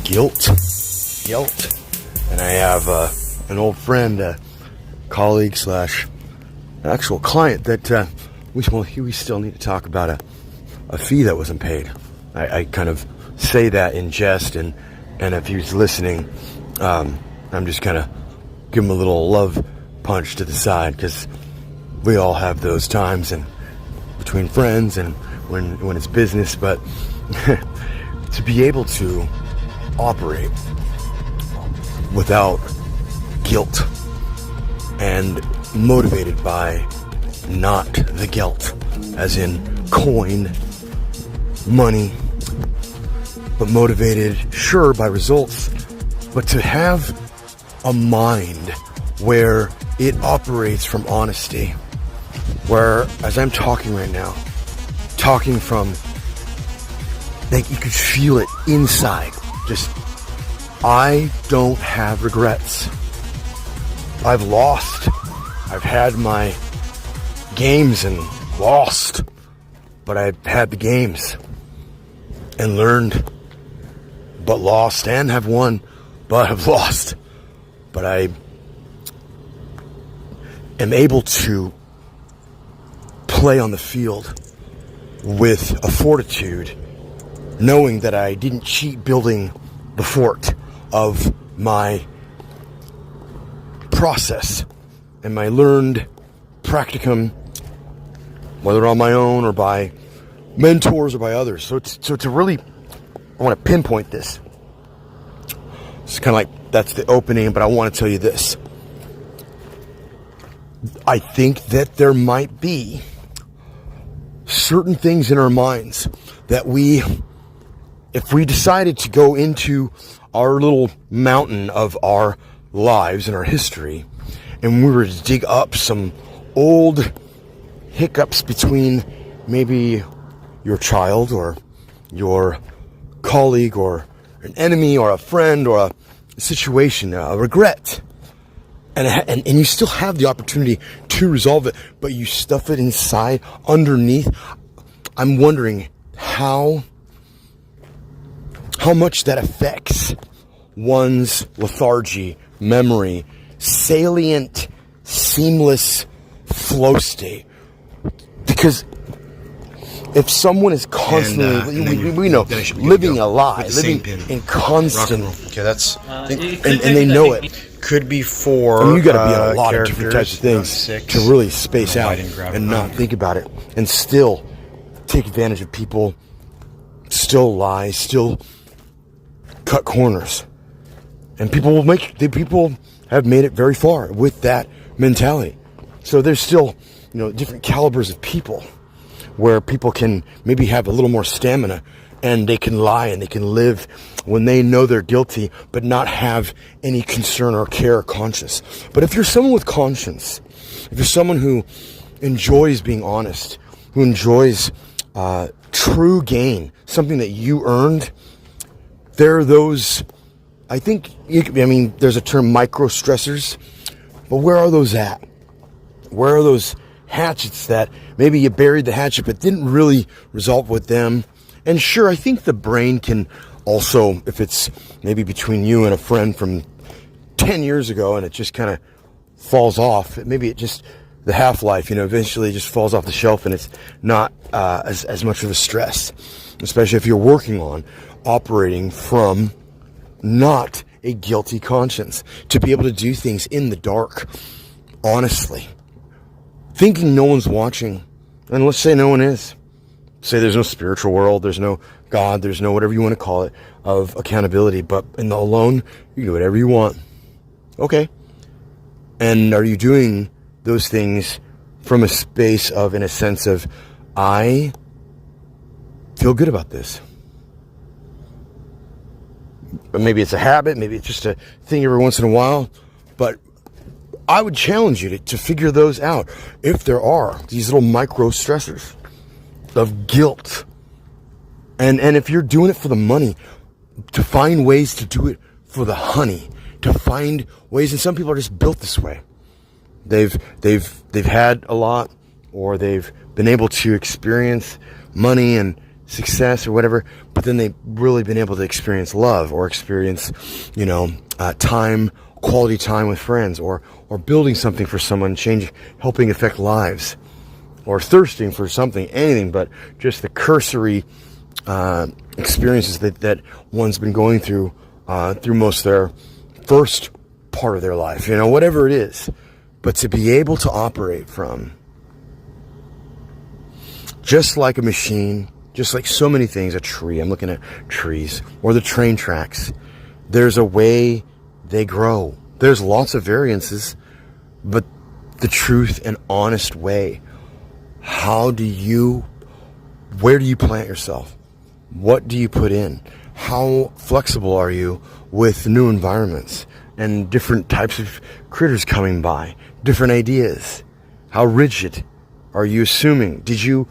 guilt. And I have an old friend, a colleague slash actual client that we still need to talk about a fee that wasn't paid. I kind of say that in jest, and if he's listening, I'm just kind of give him a little love punch to the side, because we all have those times, and between friends and when it's business. But to be able to operate without guilt and motivated by not the guilt, as in coin, money, but motivated, sure, by results, but to have a mind where it operates from honesty, where, as I'm talking right now, talking from, like, you could feel it inside, just, I don't have regrets. I've lost. I've had my games and lost, but I've had the games and learned, but lost, and have won, but have lost. But I am able to play on the field with a fortitude, knowing that I didn't cheat building the fort of my process and my learned practicum, whether on my own or by mentors or by others. So to really, I want to pinpoint this. It's kind of like, that's the opening, but I want to tell you this. I think that there might be certain things in our minds that if we decided to go into our little mountain of our lives and our history, and we were to dig up some old hiccups between maybe your child or your colleague or an enemy or a friend or a situation, a regret, and you still have the opportunity to resolve it, but you stuff it inside underneath, I'm wondering how much that affects one's lethargy, memory, salient, seamless flow state. Because if someone is constantly, we know, living a lie, living in constant, okay, that's, and they know it. Could be for, and you got to be on a lot of different types of things to really space out and not think about it, and still take advantage of people, still lie, still cut corners. And people have made it very far with that mentality. So there's still, different calibers of people where people can maybe have a little more stamina, and they can lie and they can live when they know they're guilty, but not have any concern or care or conscience. But if you're someone with conscience, if you're someone who enjoys being honest, who enjoys true gain, something that you earned, there are those, I think, there's a term, micro stressors, but where are those at? Where are those hatchets that maybe you buried the hatchet but didn't really resolve with them? And sure, I think the brain can also, if it's maybe between you and a friend from 10 years ago and it just kind of falls off, maybe it just, the half-life, eventually just falls off the shelf, and it's not as much of a stress, especially if you're working on operating from not a guilty conscience, to be able to do things in the dark, honestly, thinking no one's watching. And let's say no one is. Say there's no spiritual world, there's no God, there's no whatever you want to call it, of accountability, but in the alone, you can do whatever you want. Okay. And are you doing those things from a space of, in a sense of, I feel good about this? But maybe it's a habit, maybe it's just a thing every once in a while, but I would challenge you to figure those out. If there are these little micro stressors of guilt, and if you're doing it for the money, to find ways to do it for the honey, to find ways, and some people are just built this way. They've had a lot, or they've been able to experience money and success or whatever, but then they've really been able to experience love or experience, quality time with friends, or building something for someone, helping affect lives, or thirsting for something, anything but just the cursory experiences that one's been going through most of their first part of their life, whatever it is. But to be able to operate from, just like a machine, just like so many things, a tree, I'm looking at trees, or the train tracks, there's a way they grow. There's lots of variances, but the truth and honest way. Where do you plant yourself? What do you put in? How flexible are you with new environments and different types of critters coming by, different ideas? How rigid are you assuming? Did you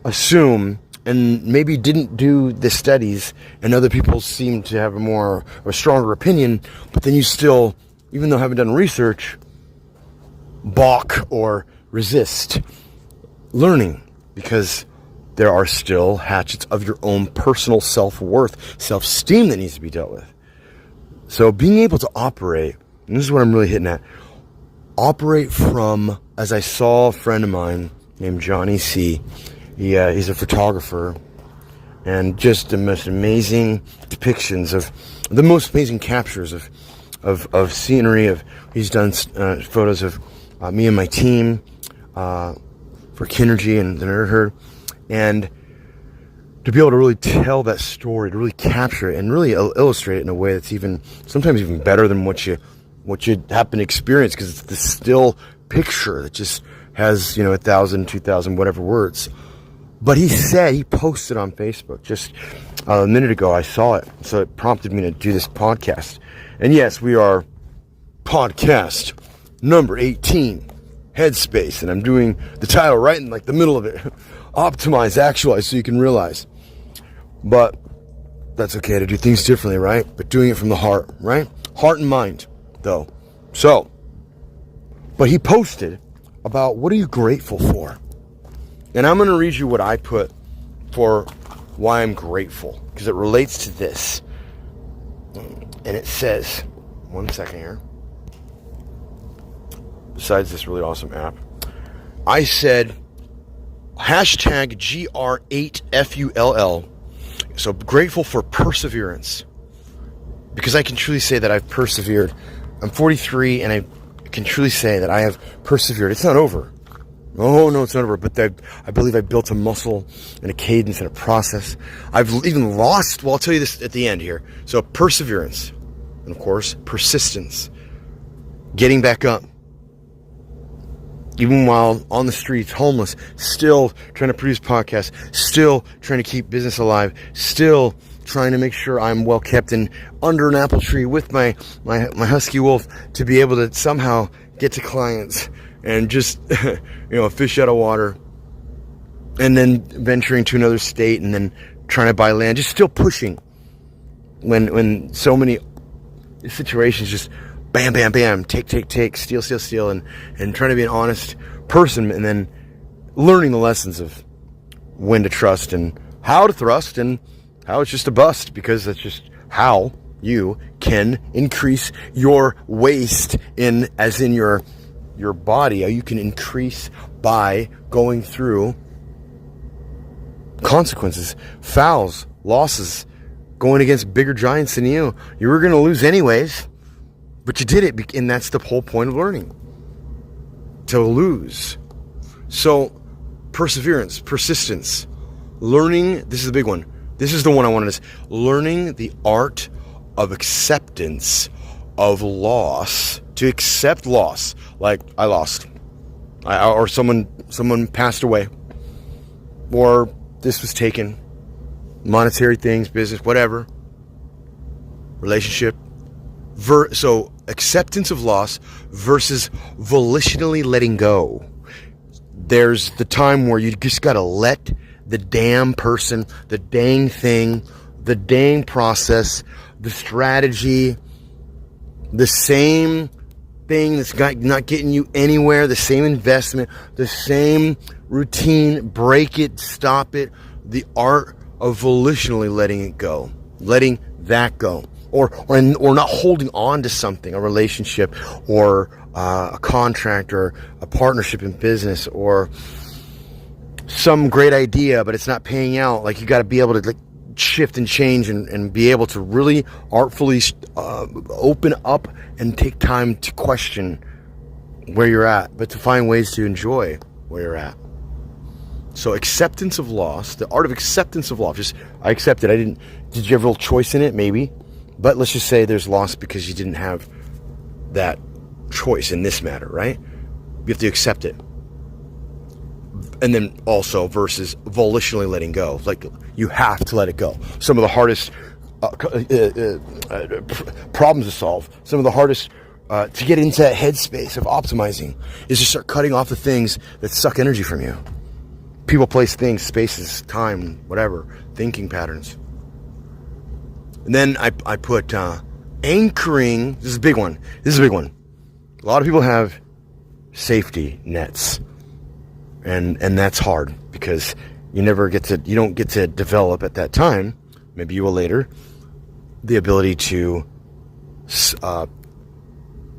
assume and maybe didn't do the studies, and other people seem to have a stronger opinion, but then you still, even though I haven't done research, balk or resist learning, because there are still hatchets of your own personal self-worth, self-esteem that needs to be dealt with. So being able to operate, and this is what I'm really hitting at, operate from, as I saw a friend of mine named Johnny C. He's a photographer, and just the most amazing depictions of the most amazing captures of scenery. He's done photos of me and my team for Kinergy and the Nerd Herd, and to be able to really tell that story, to really capture it and really illustrate it in a way that's sometimes even better than what you happen to experience, because it's the still picture that just has 1,000, 2,000, whatever words. But he posted on Facebook just a minute ago. I saw it, so it prompted me to do this podcast. And yes, we are podcast number 18, Headspace, and I'm doing the title right in the middle of it. Optimize, actualize, so you can realize. But that's okay to do things differently, right? But doing it from the heart, right? Heart and mind, though. But he posted about, what are you grateful for? And I'm going to read you what I put for why I'm grateful, because it relates to this. And it says, one second here. Besides this really awesome app, I said, hashtag GR8FULL. So grateful for perseverance, because I can truly say that I've persevered. I'm 43, and I can truly say that I have persevered. It's not over. Oh, no, it's not over. But I believe I built a muscle and a cadence and a process. I've even lost, well, I'll tell you this at the end here. So perseverance, and of course, persistence. Getting back up. Even while on the streets, homeless, still trying to produce podcasts, still trying to keep business alive, still trying to make sure I'm well kept and under an apple tree with my husky wolf to be able to somehow get to clients and just, fish out of water, and then venturing to another state and then trying to buy land, just still pushing when so many situations just bam, bam, bam, take, steal, and trying to be an honest person, and then learning the lessons of when to trust and how to thrust and how it's just a bust, because that's just how you can increase your waste in your body. How you can increase by going through consequences, fouls, losses, going against bigger giants than you. You were going to lose anyways, but you did it, and that's the whole point of learning, to lose. So perseverance, persistence, learning. This is the big one. This is the one I wanted to say. Learning the art of acceptance of loss. To accept loss, like I lost, or someone passed away, or this was taken, monetary things, business, whatever, relationship. So acceptance of loss versus volitionally letting go. There's the time where you just got to let the damn person, the dang thing, the dang process, the strategy, the same thing that's not getting you anywhere, the same investment, the same routine, break it, stop it, the art of volitionally letting it go, letting that go, or not holding on to something, a relationship, or a contract, or a partnership in business, or some great idea, but it's not paying out. Like, you got to be able to like shift and change and be able to really artfully open up and take time to question where you're at, but to find ways to enjoy where you're at. So acceptance of loss, the art of acceptance of loss. Just, I accept it. Did you have a real choice in it? Maybe. But let's just say there's loss because you didn't have that choice in this matter, right? You have to accept it. And then also versus volitionally letting go. Like, you have to let it go. Some of the hardest problems to solve, some of the hardest to get into that headspace of optimizing is to start cutting off the things that suck energy from you. People, place, things, spaces, time, whatever, thinking patterns. And then I put anchoring. This is a big one. A lot of people have safety nets. And that's hard because you don't get to develop at that time, maybe you will later, the ability to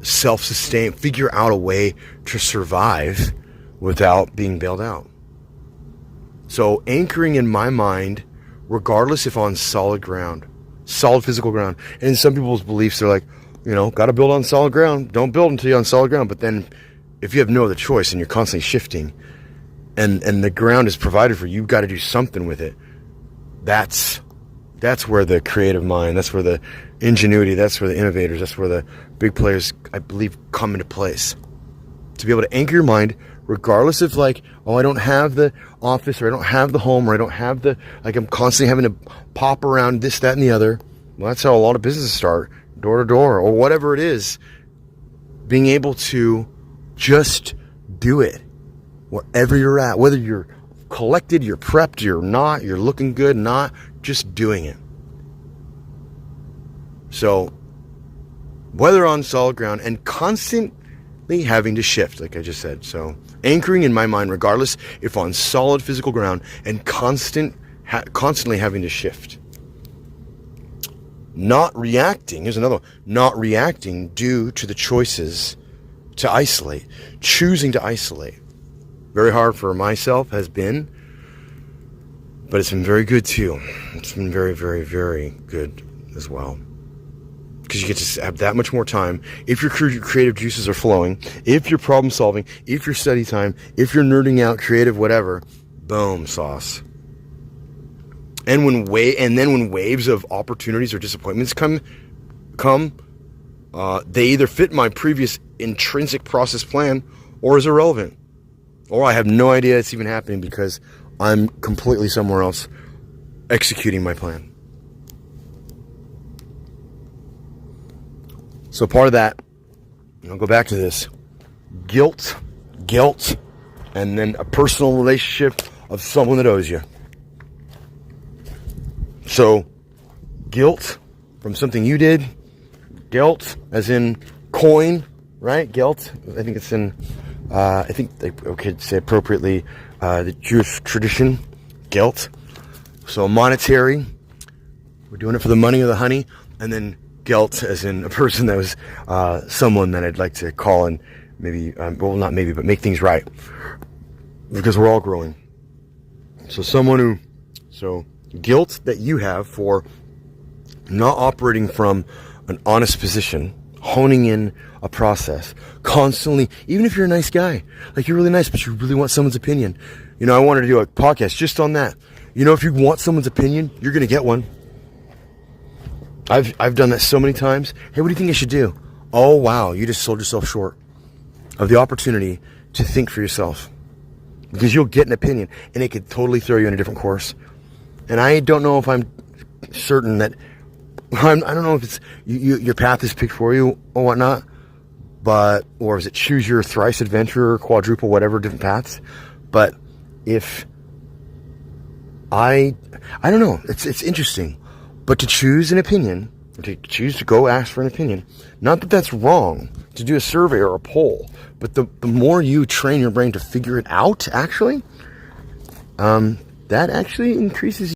self-sustain, figure out a way to survive without being bailed out. So anchoring in my mind, regardless if on solid ground, solid physical ground. And some people's beliefs are like, got to build on solid ground. Don't build until you're on solid ground. But then if you have no other choice and you're constantly shifting, and the ground is provided for you, you've got to do something with it. That's where the creative mind, that's where the ingenuity, that's where the innovators, that's where the big players, I believe, come into place. To be able to anchor your mind, regardless of like, oh, I don't have the office, or I don't have the home, or I don't have I'm constantly having to pop around this, that, and the other. Well, that's how a lot of businesses start, door to door, or whatever it is. Being able to just do it. Wherever you're at, whether you're collected, you're prepped, you're not, you're looking good, not, just doing it. So, whether on solid ground and constantly having to shift, like I just said. So, anchoring in my mind, regardless if on solid physical ground, and constantly having to shift. Not reacting, here's another one. Not reacting due to the choices to isolate, choosing to isolate. Very hard for myself, has been, but it's been very good too. It's been very, very, very good as well. Because you get to have that much more time. If your creative juices are flowing, if you're problem solving, if you're study time, if you're nerding out, creative, whatever, boom, sauce. And when waves of opportunities or disappointments come, they either fit my previous intrinsic process plan or is irrelevant. Or I have no idea it's even happening because I'm completely somewhere else executing my plan. So part of that, I'll go back to this, guilt, and then a personal relationship of someone that owes you. So guilt from something you did, guilt as in coin, right? Guilt, I think it's in... I think they could say appropriately the Jewish tradition, guilt. So monetary, we're doing it for the money or the honey, and then guilt as in a person that was someone that I'd like to call and maybe, not maybe, but make things right. Because we're all growing. So guilt that you have for not operating from an honest position, honing in a process constantly, even if you're a nice guy, like you're really nice, but you really want someone's opinion. I wanted to do a podcast just on that. If you want someone's opinion, you're going to get one. I've done that so many times. Hey, what do you think I should do? Oh, wow. You just sold yourself short of the opportunity to think for yourself, because you'll get an opinion and it could totally throw you in a different course. And I don't know if I'm certain that I don't know if it's your path is picked for you or whatnot, or is it choose your thrice adventure, quadruple, whatever, different paths. But if I don't know, it's interesting. But to choose an opinion, to choose to go ask for an opinion, not that that's wrong to do a survey or a poll, but the more you train your brain to figure it out, actually, that actually increases